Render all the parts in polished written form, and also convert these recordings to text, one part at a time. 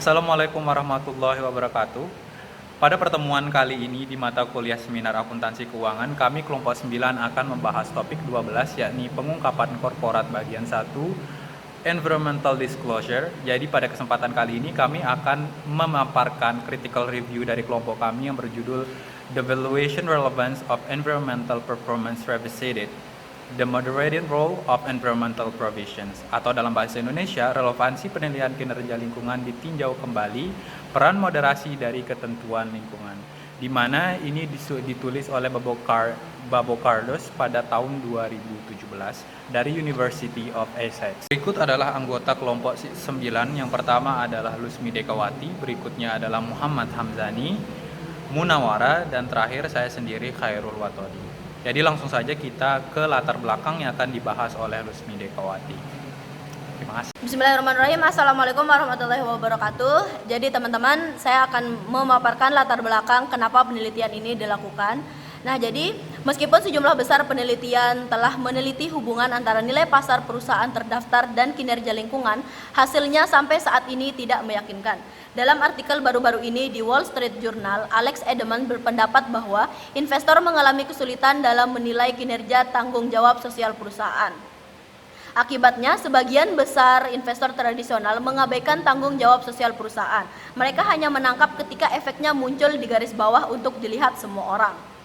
Assalamualaikum warahmatullahi wabarakatuh. Pada pertemuan kali ini di mata kuliah seminar akuntansi keuangan, kami kelompok 9 akan membahas topik 12 yakni pengungkapan korporat bagian 1, environmental disclosure. Jadi pada kesempatan kali ini kami akan memaparkan critical review dari kelompok kami yang berjudul The Valuation Relevance of Environmental Performance Revisited, The Moderating Role of Environmental Provisions, atau dalam bahasa Indonesia, relevansi penilaian kinerja lingkungan ditinjau kembali, peran moderasi dari ketentuan lingkungan, di mana ini ditulis oleh Babo Carlos pada tahun 2017 dari University of Essex. Berikut adalah anggota kelompok 9. Yang pertama adalah Lusmi Dekawati, berikutnya adalah Muhammad Hamzani, Munawara, dan terakhir saya sendiri, Khairul Watodi. Jadi langsung saja kita ke latar belakang yang akan dibahas oleh Lusmi Dekawati. Terima kasih. Bismillahirrahmanirrahim. Assalamualaikum warahmatullahi wabarakatuh. Jadi teman-teman, saya akan memaparkan latar belakang kenapa penelitian ini dilakukan. Nah, jadi meskipun sejumlah besar penelitian telah meneliti hubungan antara nilai pasar perusahaan terdaftar dan kinerja lingkungan, hasilnya sampai saat ini tidak meyakinkan. Dalam artikel baru-baru ini di Wall Street Journal, Alex Edelman berpendapat bahwa investor mengalami kesulitan dalam menilai kinerja tanggung jawab sosial perusahaan. Akibatnya, sebagian besar investor tradisional mengabaikan tanggung jawab sosial perusahaan. Mereka hanya menangkap ketika efeknya muncul di garis bawah untuk dilihat semua orang.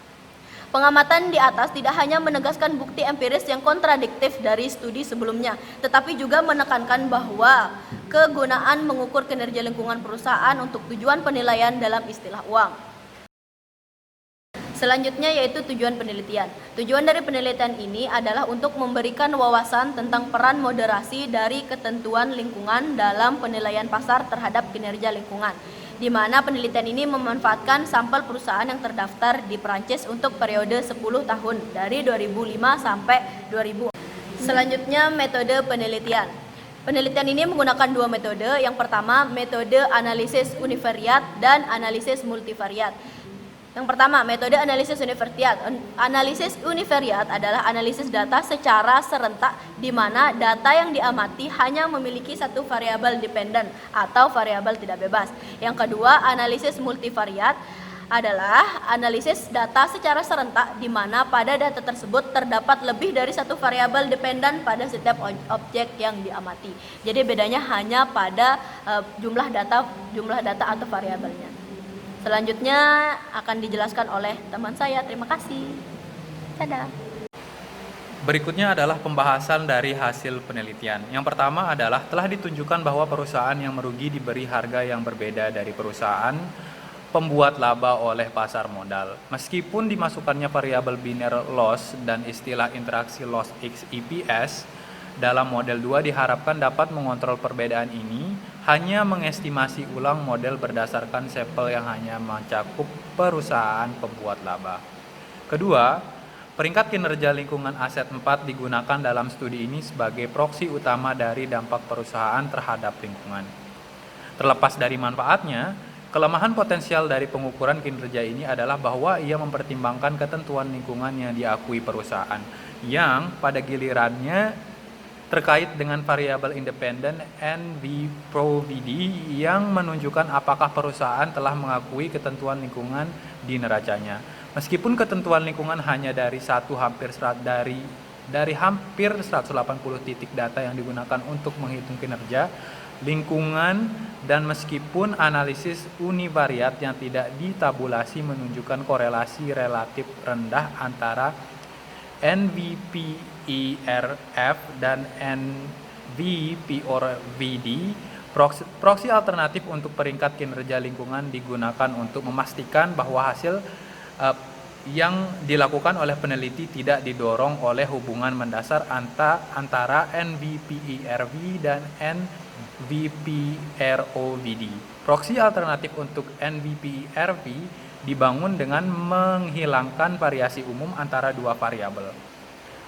Pengamatan di atas tidak hanya menegaskan bukti empiris yang kontradiktif dari studi sebelumnya, tetapi juga menekankan bahwa kegunaan mengukur kinerja lingkungan perusahaan untuk tujuan penilaian dalam istilah uang. Selanjutnya yaitu tujuan penelitian. Tujuan dari penelitian ini adalah untuk memberikan wawasan tentang peran moderasi dari ketentuan lingkungan dalam penilaian pasar terhadap kinerja lingkungan, di mana penelitian ini memanfaatkan sampel perusahaan yang terdaftar di Prancis untuk periode 10 tahun dari 2005 sampai 2000. Selanjutnya metode penelitian. Penelitian ini menggunakan dua metode. Yang pertama, metode analisis univariat dan analisis multivariat. Yang pertama, metode analisis univariat. Analisis univariat adalah analisis data secara serentak di mana data yang diamati hanya memiliki satu variabel dependen atau variabel tidak bebas. Yang kedua, analisis multivariat adalah analisis data secara serentak di mana pada data tersebut terdapat lebih dari satu variabel dependen pada setiap objek yang diamati. Jadi bedanya hanya pada jumlah data atau variabelnya. Selanjutnya akan dijelaskan oleh teman saya. Terima kasih. Dadah. Berikutnya adalah pembahasan dari hasil penelitian. Yang pertama adalah telah ditunjukkan bahwa perusahaan yang merugi diberi harga yang berbeda dari perusahaan pembuat laba oleh pasar modal. Meskipun dimasukkannya variabel binary loss dan istilah interaksi loss x EPS, dalam model 2 diharapkan dapat mengontrol perbedaan ini, hanya mengestimasi ulang model berdasarkan sampel yang hanya mencakup perusahaan pembuat laba. Kedua, peringkat kinerja lingkungan aset 4 digunakan dalam studi ini sebagai proksi utama dari dampak perusahaan terhadap lingkungan. Terlepas dari manfaatnya, kelemahan potensial dari pengukuran kinerja ini adalah bahwa ia mempertimbangkan ketentuan lingkungan yang diakui perusahaan, yang pada gilirannya terkait dengan variabel independen NV/ProVD yang menunjukkan apakah perusahaan telah mengakui ketentuan lingkungan di neracanya. Meskipun ketentuan lingkungan hanya dari hampir 180 titik data yang digunakan untuk menghitung kinerja lingkungan, dan meskipun analisis univariat yang tidak ditabulasi menunjukkan korelasi relatif rendah antara NVPERF dan NVPORVD, proksi alternatif untuk peringkat kinerja lingkungan digunakan untuk memastikan bahwa hasil yang dilakukan oleh peneliti tidak didorong oleh hubungan mendasar antara NVPERV dan NVPROVD. Proksi alternatif untuk NVPERV dibangun dengan menghilangkan variasi umum antara dua variabel.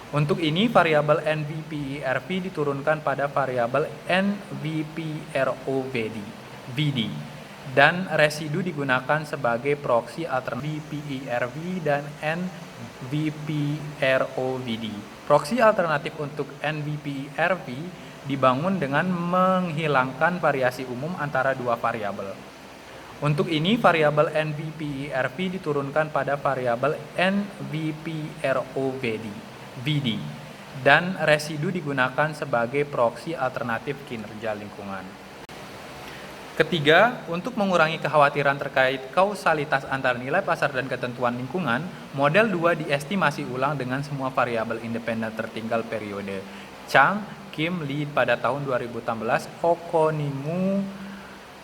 Untuk ini, variabel NVPERV diturunkan pada variabel NVPROVD dan residu digunakan sebagai proksi alternatif NVPERV dan NVPROVD. Proksi alternatif untuk NVPERV dibangun dengan menghilangkan variasi umum antara dua variabel. Untuk ini, variabel NVPERV diturunkan pada variabel NVPROVD, dan residu digunakan sebagai proksi alternatif kinerja lingkungan. Ketiga, untuk mengurangi kekhawatiran terkait kausalitas antara nilai pasar dan ketentuan lingkungan, model 2 diestimasi ulang dengan semua variabel independen tertinggal periode Chang, Kim, Lee pada tahun 2016, Okonimu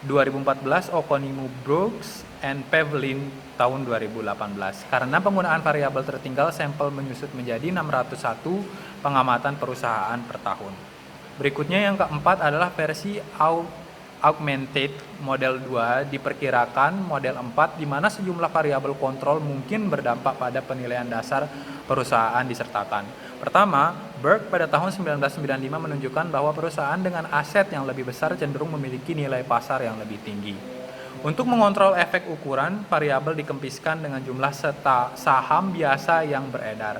2014, Okonimu, Brooks, and Pavlin tahun 2018. Karena penggunaan variabel tertinggal, sampel menyusut menjadi 601 pengamatan perusahaan per tahun. Berikutnya yang keempat adalah versi augmented model 2 diperkirakan model 4 di mana sejumlah variabel kontrol mungkin berdampak pada penilaian dasar perusahaan disertakan. Pertama, Berg pada tahun 1995 menunjukkan bahwa perusahaan dengan aset yang lebih besar cenderung memiliki nilai pasar yang lebih tinggi. Untuk mengontrol efek ukuran, variabel dikempiskan dengan jumlah saham biasa yang beredar.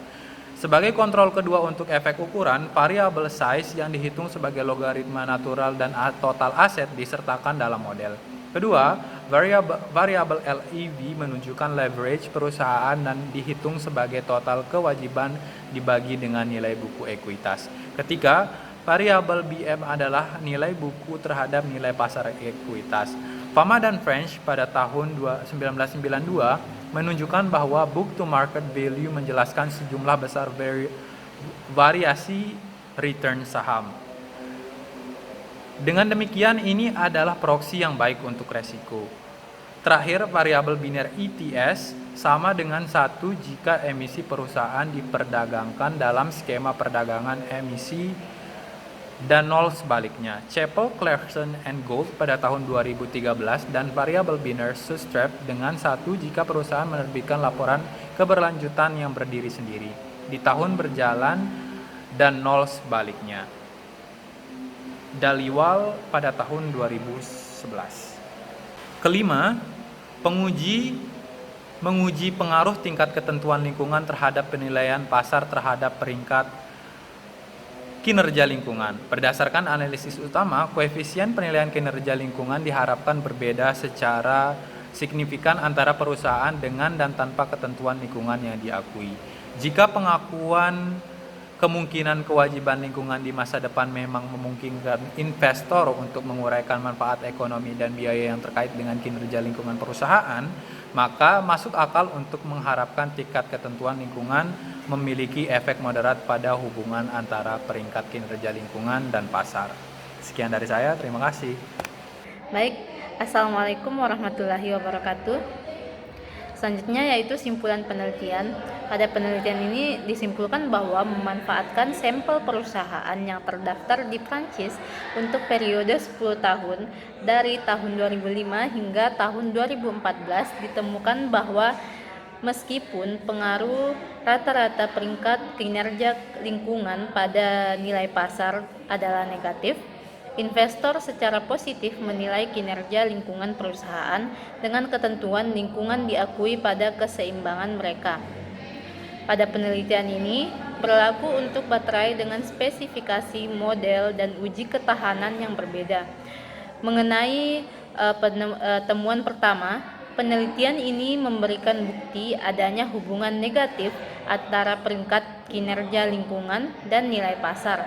Sebagai kontrol kedua untuk efek ukuran, variabel size yang dihitung sebagai logaritma natural dan total aset disertakan dalam model. Kedua, variabel LEV menunjukkan leverage perusahaan dan dihitung sebagai total kewajiban dibagi dengan nilai buku ekuitas. Ketiga, variabel BM adalah nilai buku terhadap nilai pasar ekuitas. Fama dan French pada tahun 1992 menunjukkan bahwa book to market value menjelaskan sejumlah besar variasi return saham. Dengan demikian, ini adalah proksi yang baik untuk resiko. Terakhir, variabel biner ETS sama dengan 1 jika emisi perusahaan diperdagangkan dalam skema perdagangan emisi dan 0 sebaliknya. Chappell, Clarkson, and Gold pada tahun 2013 dan variabel biner Sustrap dengan 1 jika perusahaan menerbitkan laporan keberlanjutan yang berdiri sendiri di tahun berjalan dan 0 sebaliknya. Dhaliwal pada tahun 2011. Kelima, menguji pengaruh tingkat ketentuan lingkungan terhadap penilaian pasar terhadap peringkat kinerja lingkungan. Berdasarkan analisis utama, koefisien penilaian kinerja lingkungan diharapkan berbeda secara signifikan antara perusahaan dengan dan tanpa ketentuan lingkungan yang diakui. Jika pengakuan kemungkinan kewajiban lingkungan di masa depan memang memungkinkan investor untuk menguraikan manfaat ekonomi dan biaya yang terkait dengan kinerja lingkungan perusahaan, maka masuk akal untuk mengharapkan tingkat ketentuan lingkungan memiliki efek moderat pada hubungan antara peringkat kinerja lingkungan dan pasar. Sekian dari saya, terima kasih. Baik, Assalamualaikum warahmatullahi wabarakatuh. Selanjutnya yaitu simpulan penelitian. Pada penelitian ini disimpulkan bahwa memanfaatkan sampel perusahaan yang terdaftar di Prancis untuk periode 10 tahun dari tahun 2005 hingga tahun 2014 ditemukan bahwa meskipun pengaruh rata-rata peringkat kinerja lingkungan pada nilai pasar adalah negatif, investor secara positif menilai kinerja lingkungan perusahaan dengan ketentuan lingkungan diakui pada keseimbangan mereka. Pada penelitian ini berlaku untuk baterai dengan spesifikasi model dan uji ketahanan yang berbeda. Mengenai temuan pertama, penelitian ini memberikan bukti adanya hubungan negatif antara peringkat kinerja lingkungan dan nilai pasar.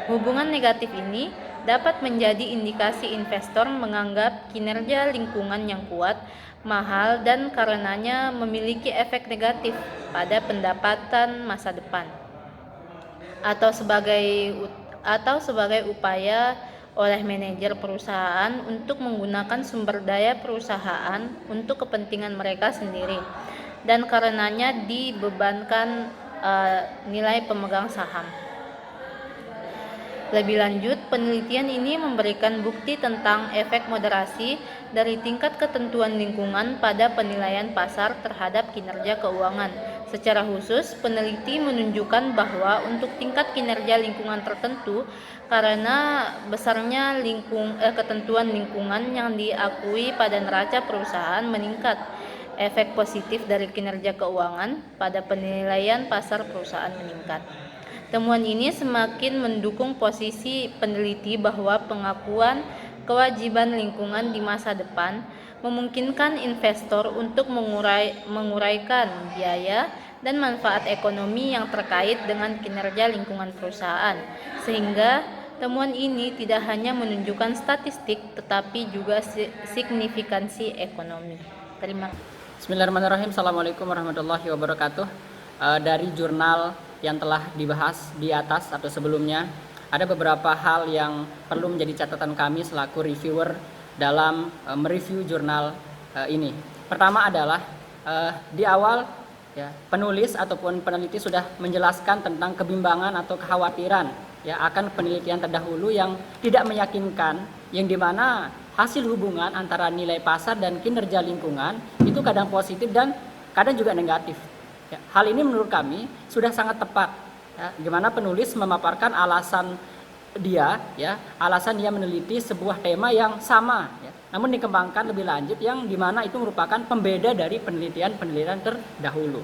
Hubungan negatif ini dapat menjadi indikasi investor menganggap kinerja lingkungan yang kuat, mahal, dan karenanya memiliki efek negatif pada pendapatan masa depan, atau sebagai upaya oleh manajer perusahaan untuk menggunakan sumber daya perusahaan untuk kepentingan mereka sendiri, dan karenanya dibebankan nilai pemegang saham. Lebih lanjut, penelitian ini memberikan bukti tentang efek moderasi dari tingkat ketentuan lingkungan pada penilaian pasar terhadap kinerja keuangan. Secara khusus, peneliti menunjukkan bahwa untuk tingkat kinerja lingkungan tertentu, karena besarnya ketentuan lingkungan yang diakui pada neraca perusahaan meningkat, efek positif dari kinerja keuangan pada penilaian pasar perusahaan meningkat. Temuan ini semakin mendukung posisi peneliti bahwa pengakuan kewajiban lingkungan di masa depan memungkinkan investor untuk menguraikan biaya dan manfaat ekonomi yang terkait dengan kinerja lingkungan perusahaan, sehingga temuan ini tidak hanya menunjukkan statistik tetapi juga signifikansi ekonomi. Terima kasih. Bismillahirrahmanirrahim. Assalamualaikum warahmatullahi wabarakatuh. Dari jurnal yang telah dibahas di atas atau sebelumnya, ada beberapa hal yang perlu menjadi catatan kami selaku reviewer dalam mereview jurnal ini. Pertama adalah di awal ya, penulis ataupun peneliti sudah menjelaskan tentang kebimbangan atau kekhawatiran ya akan penelitian terdahulu yang tidak meyakinkan, yang dimana hasil hubungan antara nilai pasar dan kinerja lingkungan itu kadang positif dan kadang juga negatif. Ya, hal ini menurut kami sudah sangat tepat. Ya, di mana penulis memaparkan alasan dia meneliti sebuah tema yang sama, ya, namun dikembangkan lebih lanjut yang dimana itu merupakan pembeda dari penelitian terdahulu.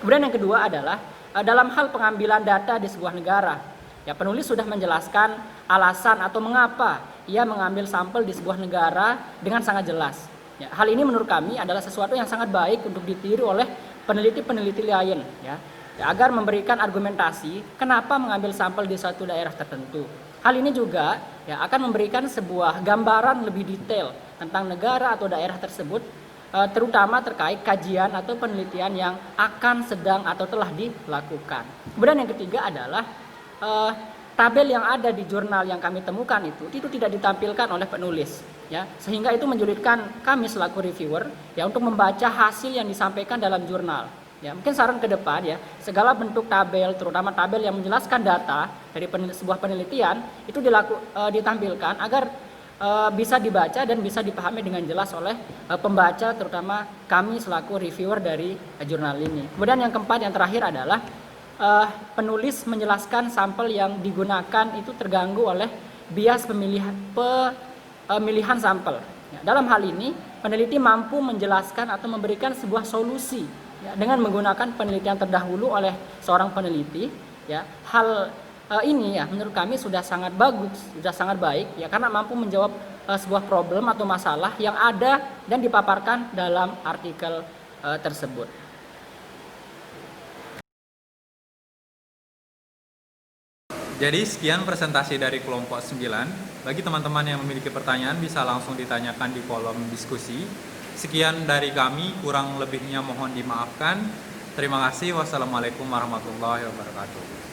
Kemudian yang kedua adalah dalam hal pengambilan data di sebuah negara. Ya, penulis sudah menjelaskan alasan atau mengapa ia mengambil sampel di sebuah negara dengan sangat jelas. Ya, hal ini menurut kami adalah sesuatu yang sangat baik untuk ditiru oleh peneliti-peneliti lain, ya, agar memberikan argumentasi kenapa mengambil sampel di suatu daerah tertentu. Hal ini juga ya akan memberikan sebuah gambaran lebih detail tentang negara atau daerah tersebut, terutama terkait kajian atau penelitian yang akan sedang atau telah dilakukan. Kemudian yang ketiga adalah tabel yang ada di jurnal yang kami temukan itu tidak ditampilkan oleh penulis, ya, sehingga itu menyulitkan kami selaku reviewer ya untuk membaca hasil yang disampaikan dalam jurnal. Ya, mungkin saran ke depan ya, segala bentuk tabel, terutama tabel yang menjelaskan data dari sebuah penelitian itu ditampilkan agar bisa dibaca dan bisa dipahami dengan jelas oleh pembaca, terutama kami selaku reviewer dari jurnal ini. Kemudian yang keempat, yang terakhir adalah penulis menjelaskan sampel yang digunakan itu terganggu oleh bias pemilihan sampel. Ya, dalam hal ini, peneliti mampu menjelaskan atau memberikan sebuah solusi ya, dengan menggunakan penelitian terdahulu oleh seorang peneliti. Ya, hal ini ya menurut kami sudah sangat bagus, sudah sangat baik ya, karena mampu menjawab sebuah problem atau masalah yang ada dan dipaparkan dalam artikel tersebut. Jadi sekian presentasi dari kelompok 9. Bagi teman-teman yang memiliki pertanyaan bisa langsung ditanyakan di kolom diskusi. Sekian dari kami, kurang lebihnya mohon dimaafkan. Terima kasih. Wassalamualaikum warahmatullahi wabarakatuh.